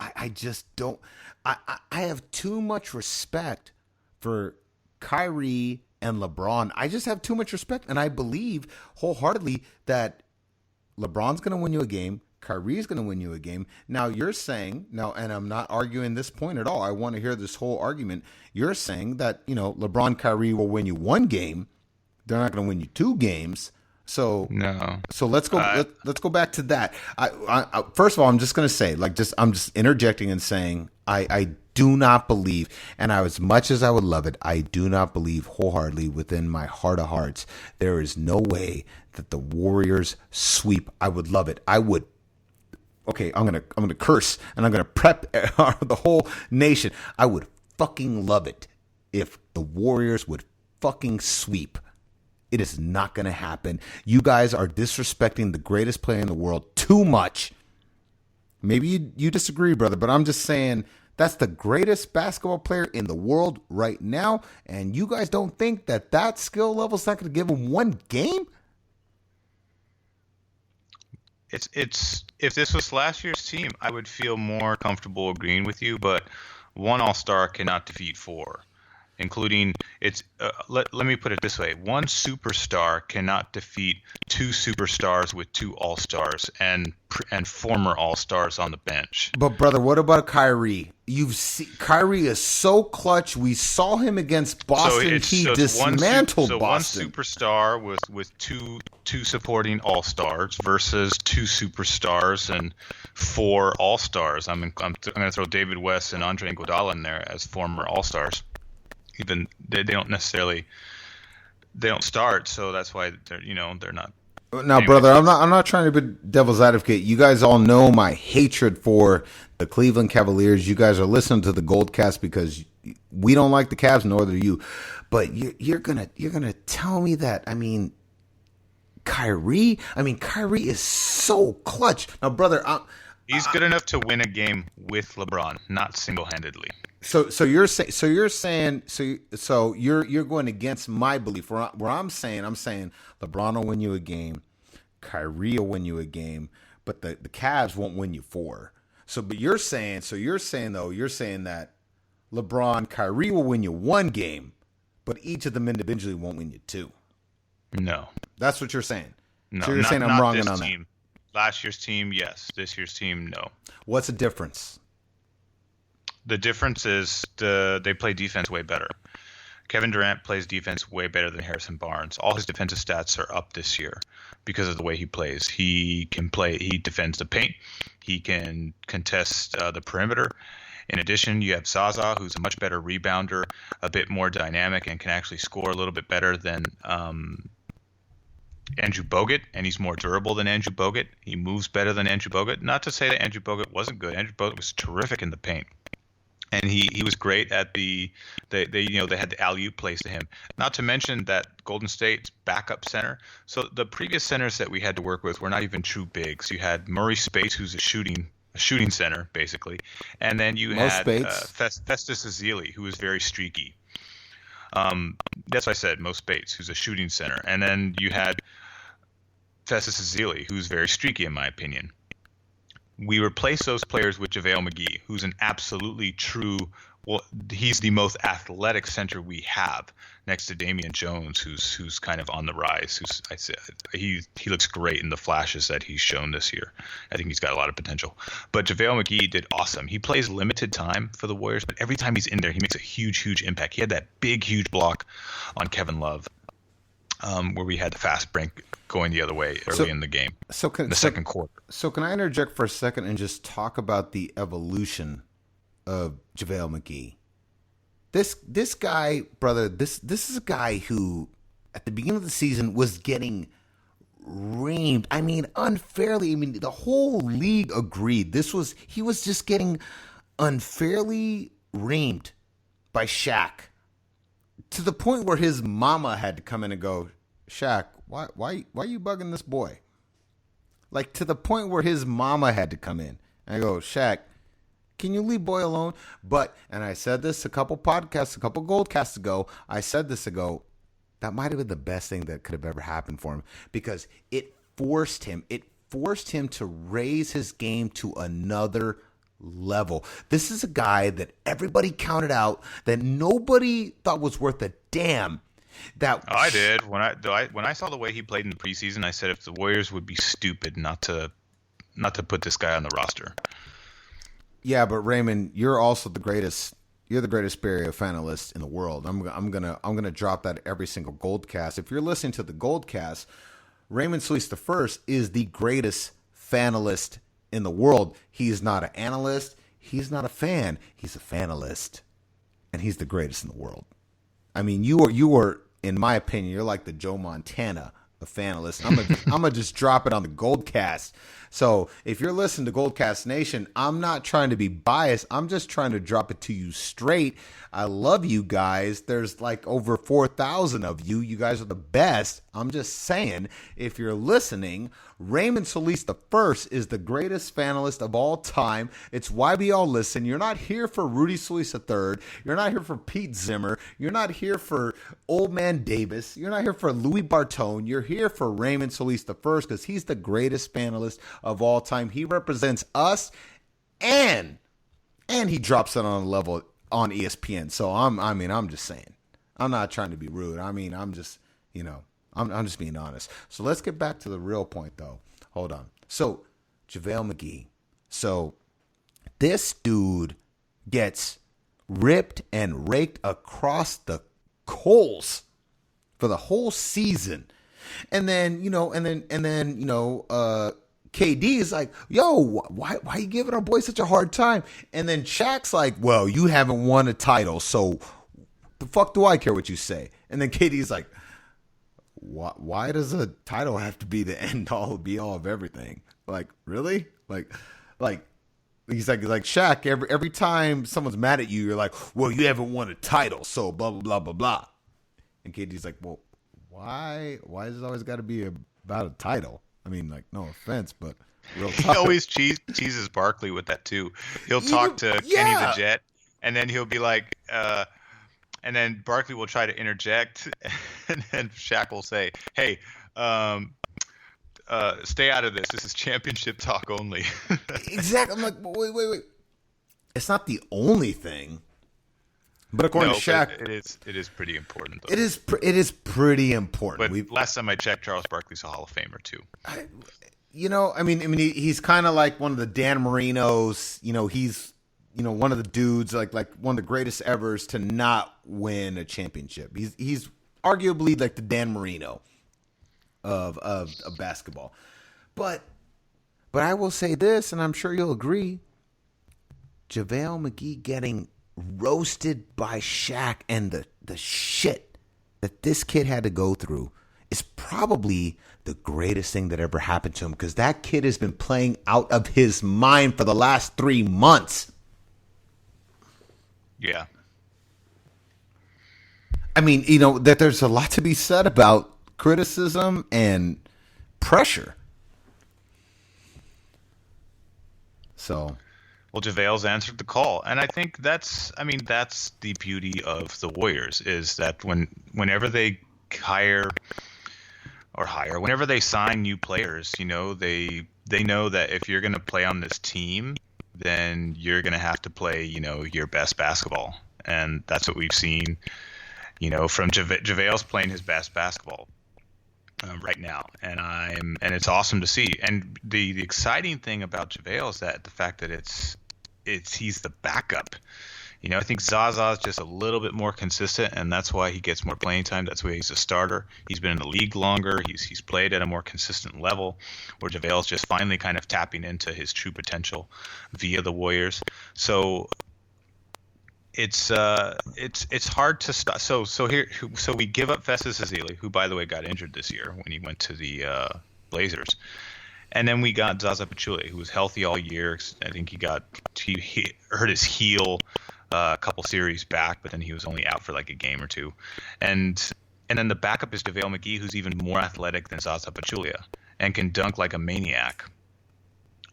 I just don't. I have too much respect for Kyrie and LeBron. I just have too much respect, and I believe wholeheartedly that LeBron's going to win you a game. Kyrie's going to win you a game. Now you're saying, and I'm not arguing this point at all. I want to hear this whole argument. You're saying that, LeBron, Kyrie will win you one game. They're not going to win you 2 games. So no. So let's go. Let's go back to that. I first of all, I'm just going to say, I'm just interjecting and saying, I do not believe, and as much as I would love it, I do not believe wholeheartedly within my heart of hearts there is no way that the Warriors sweep. I would love it. I would. Okay, I'm gonna curse, and I'm gonna prep the whole nation. I would fucking love it if the Warriors would fucking sweep. It is not gonna happen. You guys are disrespecting the greatest player in the world too much. Maybe you disagree, brother, but I'm just saying that's the greatest basketball player in the world right now, and you guys don't think that skill level's not gonna give him one game? It's if this was last year's team, I would feel more comfortable agreeing with you. But one All-Star cannot defeat 4, including let me put it this way: one superstar cannot defeat 2 superstars with 2 All-Stars and former All-Stars on the bench. But brother, what about Kyrie? Kyrie is so clutch. We saw him against Boston. He dismantled Boston. One superstar with two supporting All-Stars versus 2 superstars and 4 All-Stars. I'm going to throw David West and Andre Iguodala in there as former All-Stars. Even they don't start, so that's why they're not. Now, anyway, brother, I'm not trying to be devil's advocate. You guys all know my hatred for the Cleveland Cavaliers. You guys are listening to the Goldcast because we don't like the Cavs, nor do you. But you're gonna tell me that? I mean, Kyrie is so clutch. Now, brother, he's good enough to win a game with LeBron, not single-handedly. So you're going against my belief. Where I'm saying LeBron will win you a game, Kyrie will win you a game, but the Cavs won't win you 4. But you're saying that LeBron, Kyrie will win you 1 game, but each of them individually won't win you 2. No, that's what you're saying. No, so you're saying I'm wrong on that. Last year's team, yes. This year's team, no. What's the difference? The difference is they play defense way better. Kevin Durant plays defense way better than Harrison Barnes. All his defensive stats are up this year because of the way he plays. He defends the paint. He can contest the perimeter. In addition, you have Zaza, who's a much better rebounder, a bit more dynamic, and can actually score a little bit better than Andrew Bogut, and he's more durable than Andrew Bogut. He moves better than Andrew Bogut. Not to say that Andrew Bogut wasn't good. Andrew Bogut was terrific in the paint. And he was great at they had the alley-oop plays to him. Not to mention that Golden State's backup center. So the previous centers that we had to work with were not even true bigs. You had Murray Spates, who's a shooting center basically, and then you had Festus Ezeli, who was very streaky. That's what I said, Mo Spates, who's a shooting center, and then you had Festus Ezeli, who's very streaky in my opinion. We replace those players with JaVale McGee, who's an absolutely true. Well, he's the most athletic center we have, next to Damian Jones, who's kind of on the rise. He looks great in the flashes that he's shown this year. I think he's got a lot of potential. But JaVale McGee did awesome. He plays limited time for the Warriors, but every time he's in there, he makes a huge impact. He had that huge block on Kevin Love, where we had the fast break going the other way early in the game, in the second quarter. So can I interject for a second and just talk about the evolution of JaVale McGee? This guy, brother, this is a guy who at the beginning of the season was getting reamed. I mean, unfairly. I mean, the whole league agreed. He was just getting unfairly reamed by Shaq, to the point where his mama had to come in and go, Shaq, why are you bugging this boy? Like, to the point where his mama had to come in and go, Shaq, can you leave boy alone? But, and I said this a couple Goldcasts ago, that might have been the best thing that could have ever happened for him, because it forced him to raise his game to another level. This is a guy that everybody counted out, that nobody thought was worth a damn. I did. When I saw the way he played in the preseason, I said if the Warriors would be stupid not to put this guy on the roster. Yeah, but Raymond, you're also the greatest. You're the greatest Bay Area finalist in the world. I'm gonna drop that every single Goldcast. If you're listening to the Goldcast, Raymond Solis I is the greatest fanalist in the world. He's not an analyst. He's not a fan. He's a fanalist, and he's the greatest in the world. I mean, you are, in my opinion, you're like the Joe Montana of fanalists. I'm gonna just drop it on the Goldcast. So if you're listening to Goldcast Nation, I'm not trying to be biased. I'm just trying to drop it to you straight. I love you guys. There's like over 4,000 of you. You guys are the best. I'm just saying, if you're listening, Raymond Solis I is the greatest fanalist of all time. It's why we all listen. You're not here for Rudy Solis III. You're not here for Pete Zimmer. You're not here for Old Man Davis. You're not here for Louis Bartone. You're here for Raymond Solis I, because he's the greatest fanalist of all time. He represents us, and he drops it on a level on ESPN. So I'm just saying. I'm not trying to be rude. I mean, I'm just, I'm just being honest. So let's get back to the real point, though. Hold on. So JaVale McGee. So this dude gets ripped and raked across the coals for the whole season. And then, KD is like, yo, why are you giving our boy such a hard time? And then Shaq's like, well, you haven't won a title, so the fuck do I care what you say? And then KD's like, why does a title have to be the end all be all of everything? Like, really? Like he's like Shaq, every time someone's mad at you, you're like, well, you haven't won a title, so blah blah blah blah blah. And KD's like, well, why does it always got to be about a title? I mean, like, no offense, but real talk. He always cheeses Barkley with that too. He'll talk to Kenny the Jet, and then he'll be like, and then Barkley will try to interject, and then Shaq will say, "Hey, stay out of this. This is championship talk only." Exactly. I'm like, wait. It's not the only thing. But according to Shaq, it is pretty important, though. It is pretty important. But last time I checked, Charles Barkley's a Hall of Famer too. He's kind of like one of the Dan Marinos. He's one of the dudes like one of the greatest evers to not win a championship. He's arguably like the Dan Marino of basketball. But I will say this, and I'm sure you'll agree: JaVale McGee getting roasted by Shaq and the shit that this kid had to go through is probably the greatest thing that ever happened to him, because that kid has been playing out of his mind for the last 3 months. Yeah. I mean, that there's a lot to be said about criticism and pressure. So, well, JaVale's answered the call, and I think that's the beauty of the Warriors, is that whenever they whenever they sign new players, they know that if you're going to play on this team, then you're going to have to play, your best basketball, and that's what we've seen. From JaVale's playing his best basketball right now, and it's awesome to see. And the exciting thing about JaVale is that the fact that he's the backup. I think Zaza's just a little bit more consistent, and that's why he gets more playing time. That's why he's a starter. He's been in the league longer. He's played at a more consistent level, where JaVale's just finally kind of tapping into his true potential via the Warriors. So it's hard to stop. So we give up Festus Ezeli, who, by the way, got injured this year when he went to the Blazers. And then we got Zaza Pachulia, who was healthy all year. I think he hurt his heel a couple series back, but then he was only out for like a game or two. And then the backup is JaVale McGee, who's even more athletic than Zaza Pachulia and can dunk like a maniac,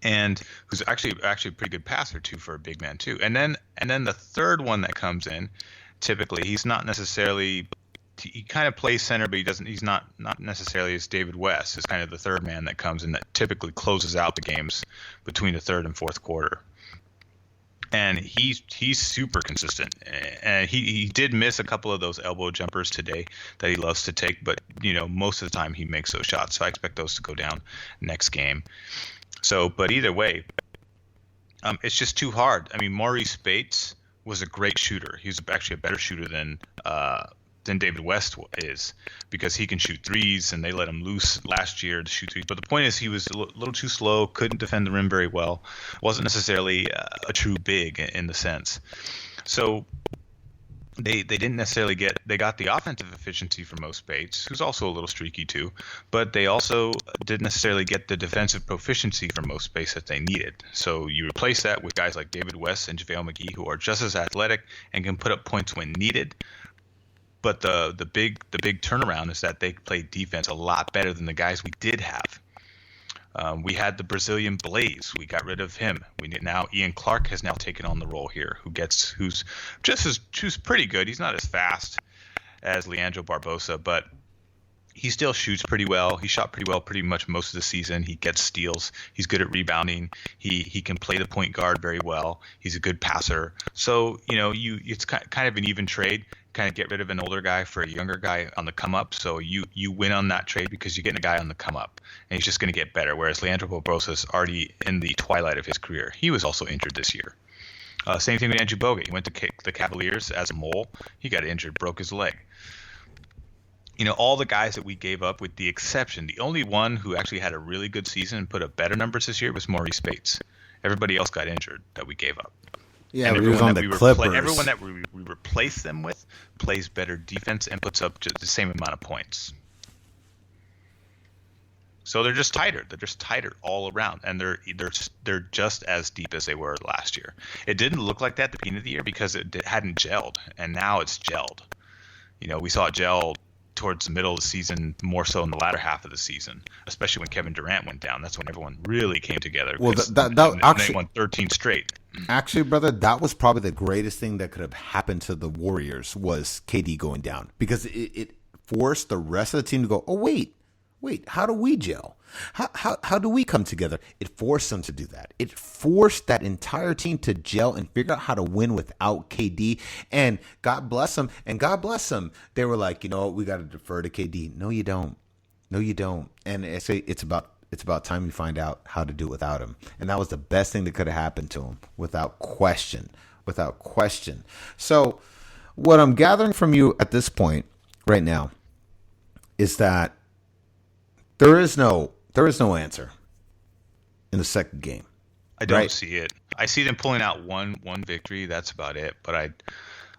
and who's actually a pretty good passer too for a big man too. And then the third one that comes in, typically he's not necessarily. He kind of plays center, but he's not necessarily as David West is kind of the third man that comes in that typically closes out the games between the third and fourth quarter. And he's super consistent. And he did miss a couple of those elbow jumpers today that he loves to take, but most of the time he makes those shots. So I expect those to go down next game. So, but either way, it's just too hard. I mean, Maurice Spates was a great shooter. He was actually a better shooter than David West is, because he can shoot threes, and they let him loose last year to shoot threes. But the point is, he was a little too slow, couldn't defend the rim very well, wasn't necessarily a true big in the sense. So they didn't necessarily they got the offensive efficiency from Mo Spates, who's also a little streaky too, but they also didn't necessarily get the defensive proficiency from Mo Spates that they needed. So you replace that with guys like David West and JaVale McGee, who are just as athletic and can put up points when needed. But the big turnaround is that they played defense a lot better than the guys we did have. We had the Brazilian Blaze. We got rid of him. Now Ian Clark has now taken on the role here, who's pretty good. He's not as fast as Leandro Barbosa, but he still shoots pretty well. He shot pretty well pretty much most of the season. He gets steals. He's good at rebounding. He can play the point guard very well. He's a good passer. So it's kind of an even trade. Kind of get rid of an older guy for a younger guy on the come up. So you win on that trade because you're getting a guy on the come up, and he's just going to get better. Whereas Leandro Barbosa is already in the twilight of his career. He was also injured this year. Same thing with Andrew Bogut. He went to kick the Cavaliers as a mole. He got injured, broke his leg. All the guys that we gave up, with the exception, the only one who actually had a really good season and put up better numbers this year was Maurice Spates. Everybody else got injured that we gave up. Yeah, he was on the Clippers. Everyone that we replace them with plays better defense and puts up just the same amount of points. So they're just tighter. They're just tighter all around, and they're just as deep as they were last year. It didn't look like that at the beginning of the year because it hadn't gelled, and now it's gelled. We saw it gel towards the middle of the season, more so in the latter half of the season, especially when Kevin Durant went down. That's when everyone really came together. Well, they won 13 straight. Actually, brother, that was probably the greatest thing that could have happened to the Warriors was KD going down, because it forced the rest of the team to go, oh, wait, how do we gel? How do we come together? It forced them to do that. It forced that entire team to gel and figure out how to win without KD. And God bless them. And God bless them. They were like, we got to defer to KD. No, you don't. And it's about it's about time you find out how to do it without him. And that was the best thing that could have happened to him, without question. Without question. So what I'm gathering from you at this point right now is that there is no answer in the second game. I don't right? see it. I see them pulling out one victory. That's about it. But I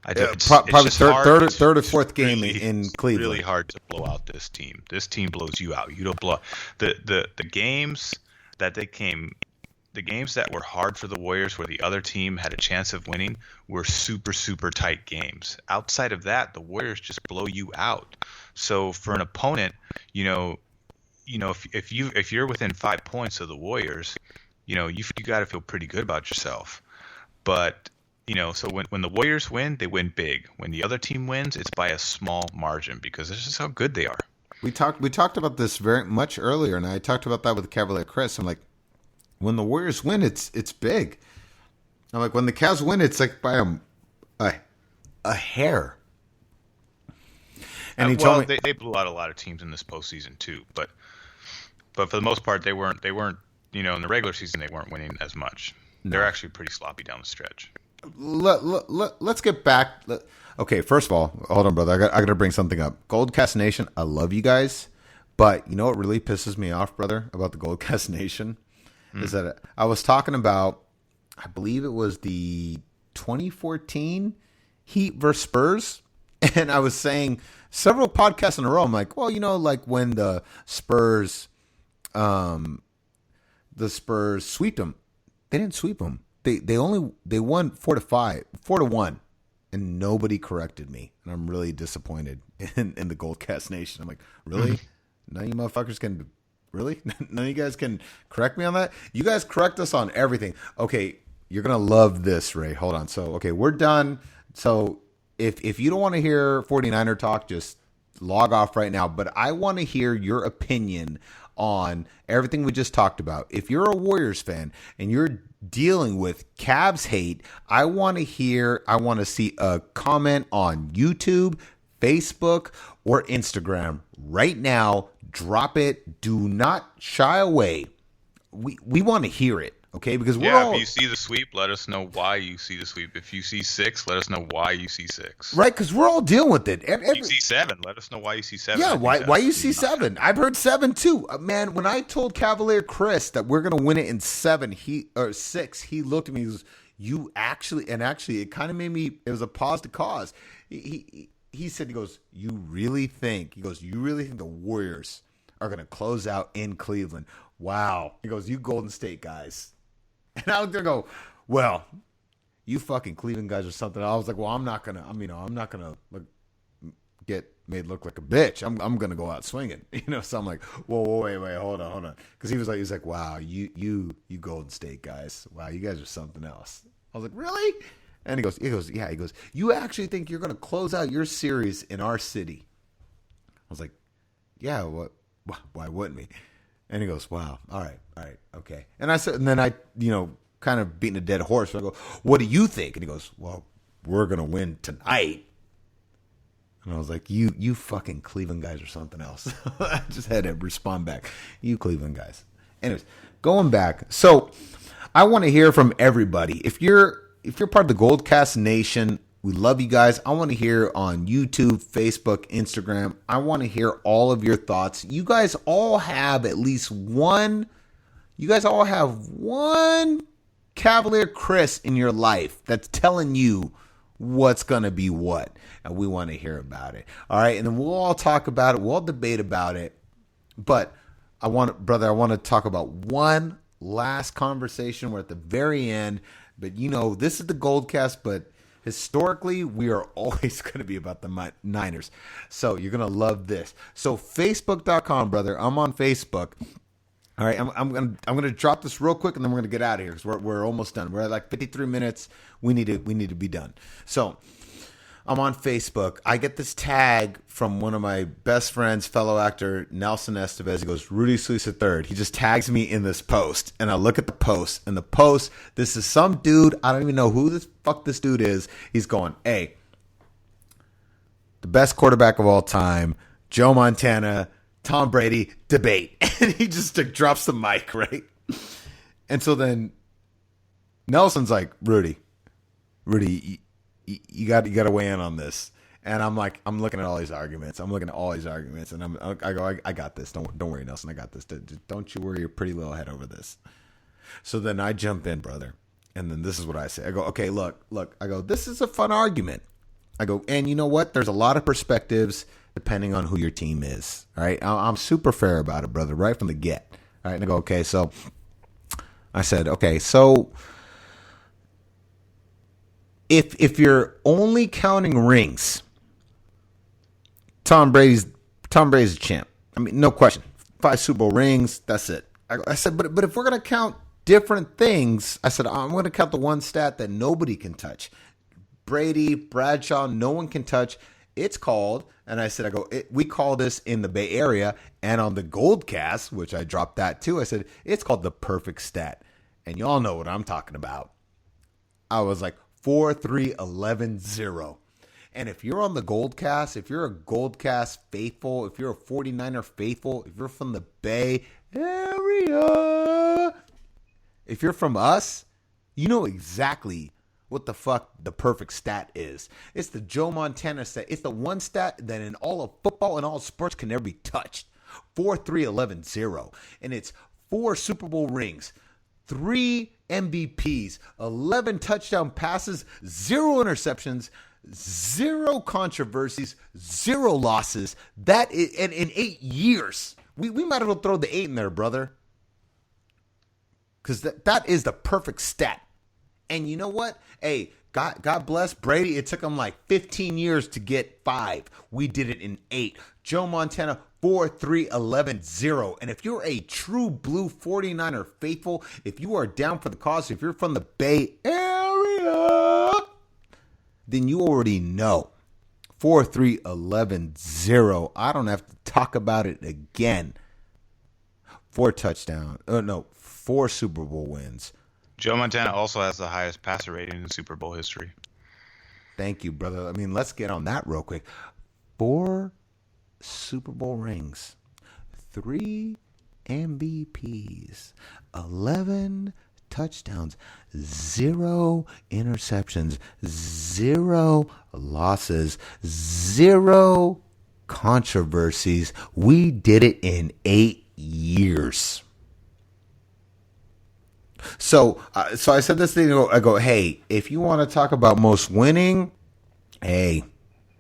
probably just third or fourth game in Cleveland. Really hard to blow out this team. This team blows you out. You don't blow the games that the games that were hard for the Warriors, where the other team had a chance of winning, were super, super tight games. Outside of that, the Warriors just blow you out. So for an opponent, if you're within 5 points of the Warriors, you got to feel pretty good about yourself. But so when the Warriors win, they win big. When the other team wins, it's by a small margin, because this is how good they are. We talked about this very much earlier, and I talked about that with Cavalier Chris. I'm like, when the Warriors win, it's big. I'm like, when the Cavs win, it's like by a hair. And he told me they blew out a lot of teams in this postseason too, but for the most part, they weren't. In the regular season, they weren't winning as much. No. They're actually pretty sloppy down the stretch. Let's get back. Okay, first of all, hold on, brother. I got to bring something up. Goldcast Nation, I love you guys, but you know what really pisses me off, brother, about the Goldcast Nation is that I was talking about, I believe it was the 2014 Heat versus Spurs, and I was saying several podcasts in a row, I'm like, well, like when the Spurs sweeped them. They didn't sweep them. They won 4-1, and nobody corrected me, and I'm really disappointed in the Goldcast Nation. I'm like, really? None of you motherfuckers can, really? None of you guys can correct me on that? You guys correct us on everything. Okay, you're gonna love this, Ray. Hold on. So, okay, we're done. So, if you don't want to hear 49er talk, just log off right now. But I want to hear your opinion on everything we just talked about. If you're a Warriors fan and you're dealing with Cavs hate, I want to see a comment on YouTube, Facebook, or Instagram right now. Drop it. Do not shy away. We want to hear it, okay? Because if you see the sweep, let us know why you see the sweep. If you see 6, let us know why you see 6. Right, because we're all dealing with it. If you see 7, let us know why you see 7. Yeah, why you see 7? I've heard 7 too. Man, when I told Cavalier Chris that we're gonna win it in 7, 6, he looked at me. He goes, "You actually," it kind of made me. It was a pause to cause. He said, he goes, "You really think?" He goes, "You really think the Warriors are gonna close out in Cleveland?" Wow. He goes, "You Golden State guys." And I was gonna go, "Well, you fucking Cleveland guys or something." I was like, "Well, I'm not gonna get made look like a bitch. I'm gonna go out swinging." So I'm like, "Whoa, wait, hold on," because he was like, "Wow, you Golden State guys, wow, you guys are something else." I was like, "Really?" And he goes, "Yeah." He goes, "You actually think you're gonna close out your series in our city?" I was like, "Yeah, what? Why wouldn't we?" And he goes, "Wow, all right, okay." And I said, and then I, kind of beating a dead horse. So I go, "What do you think?" And he goes, "Well, we're gonna win tonight." And I was like, "You fucking Cleveland guys or something else." I just had to respond back, "You Cleveland guys." Anyways, going back, so I want to hear from everybody. If you're part of the Goldcast Nation, we love you guys. I want to hear on YouTube, Facebook, Instagram. I want to hear all of your thoughts. You guys all have at least one. You guys all have one Cavalier Chris in your life that's telling you what's going to be what. And we want to hear about it. All right. And then we'll all talk about it. We'll all debate about it. But I want to talk about one last conversation. We're at the very end. But, this is the Goldcast, but historically, we are always going to be about the Niners. So you're going to love this. So Facebook.com, brother. I'm on Facebook. All right, I'm gonna drop this real quick, and then we're gonna get out of here because we're almost done. We're at like 53 minutes. We need to be done. So I'm on Facebook. I get this tag from one of my best friends, fellow actor Nelson Estevez. He goes, "Rudy Solis III." He just tags me in this post, and I look at the post. And the post, this is some dude. I don't even know who the fuck this dude is. He's going, "Hey, the best quarterback of all time, Joe Montana, Tom Brady debate. And he just drops the mic, right? And so then Nelson's like, Rudy, you got to weigh in on this. And I'm like, I'm looking at all these arguments. And I go, I got this. Don't worry, Nelson. I got this. Don't you worry your pretty little head over this. So then I jump in, brother. And then this is what I say. I go, okay, look. I go, this is a fun argument. I go, and you know what? There's a lot of perspectives depending on who your team is. All right. I'm super fair about it, brother, right from the get. All right. And I go, okay, so I said, okay, so if you're only counting rings, Tom Brady's a champ. I mean, no question. 5 Super Bowl rings, that's it. I said, but if we're going to count different things, I said, I'm going to count the one stat that nobody can touch. Brady, Bradshaw, no one can touch. It's called, and I said, we call this in the Bay Area and on the Goldcast, which I dropped that too. I said, it's called the perfect stat. And y'all know what I'm talking about. I was like 4-3-11-0. And if you're on the Goldcast, if you're a Goldcast faithful, if you're a 49er faithful, if you're from the Bay Area, if you're from us, you know exactly what the fuck the perfect stat is. It's the Joe Montana stat. It's the one stat that in all of football and all sports can never be touched. 4-3-11-0. And it's 4 Super Bowl rings, 3 MVPs, 11 touchdown passes, 0 interceptions, 0 controversies, 0 losses. That is, and in 8 years. We might as well throw the 8 in there, brother. Because that is the perfect stat. And you know what? Hey, God bless Brady. It took him like 15 years to get 5. We did it in 8. Joe Montana, 4-3-11-0. And if you're a true blue 49er faithful, if you are down for the cause, if you're from the Bay Area, then you already know. 4-3-11-0. I don't have to talk about it again. 4 touchdowns. 4 Super Bowl wins. Joe Montana also has the highest passer rating in Super Bowl history. Thank you, brother. I mean, let's get on that real quick. 4 Super Bowl rings, 3 MVPs, 11 touchdowns, 0 interceptions, 0 losses, 0 controversies. We did it in 8 years. So I said this thing. I go, hey, if you want to talk about most winning, hey,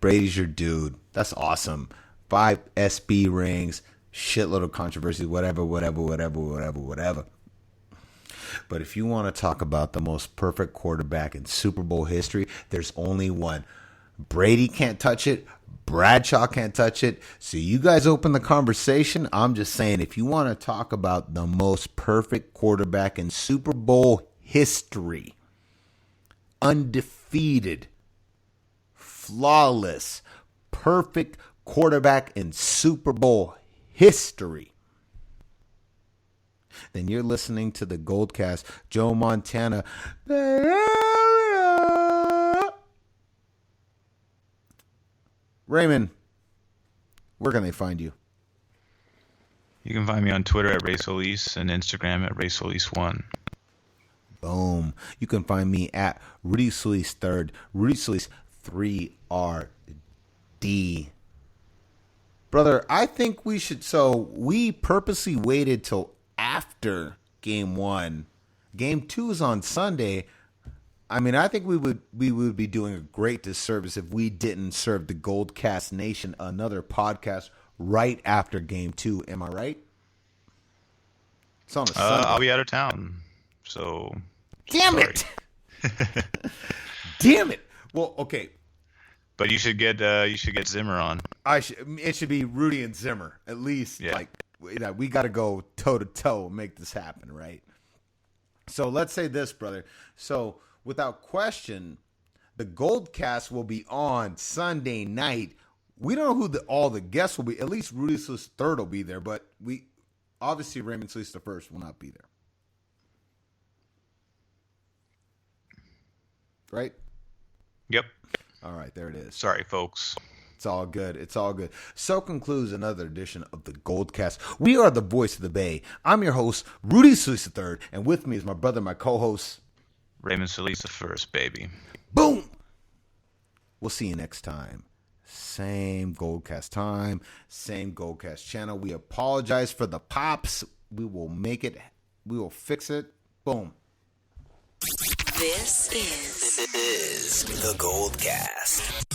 Brady's your dude. That's awesome. 5 SB rings, shitload of controversies, whatever. But if you want to talk about the most perfect quarterback in Super Bowl history, there's only one. Brady can't touch it. Bradshaw can't touch it. So you guys open the conversation. I'm just saying, if you want to talk about the most perfect quarterback in Super Bowl history, undefeated, flawless, perfect quarterback in Super Bowl history, then you're listening to the Goldcast. Joe Montana. Raymond, where can they find you? You can find me on Twitter at Ray Solis and Instagram at Ray Solis1. Boom. You can find me at Rudy Solis 3rd, Rudy Solis 3RD. Brother, I think we should. So we purposely waited till after game 1. Game 2 is on Sunday. I mean, I think we would be doing a great disservice if we didn't serve the Goldcast Nation another podcast right after game 2. Am I right? It's on a Sunday. I'll be out of town, so. Damn it! Damn it! Well, okay. But you should get Zimmer on. It should be Rudy and Zimmer at least. Yeah. Like we got to go toe to toe and make this happen, right? So let's say this, brother. So without question, the Goldcast will be on Sunday night. We don't know who all the guests will be. At least Rudy Solis 3rd will be there, but obviously Raymond Solis the 1st will not be there. Right? Yep. All right, there it is. Sorry, folks. It's all good. It's all good. So concludes another edition of the Goldcast. We are the voice of the Bay. I'm your host, Rudy Solis III, and with me is my brother, my co-host, Raymond Solis the first, baby. Boom! We'll see you next time. Same Goldcast time, same Goldcast channel. We apologize for the pops. We will make it. We will fix it. Boom. This is the Goldcast.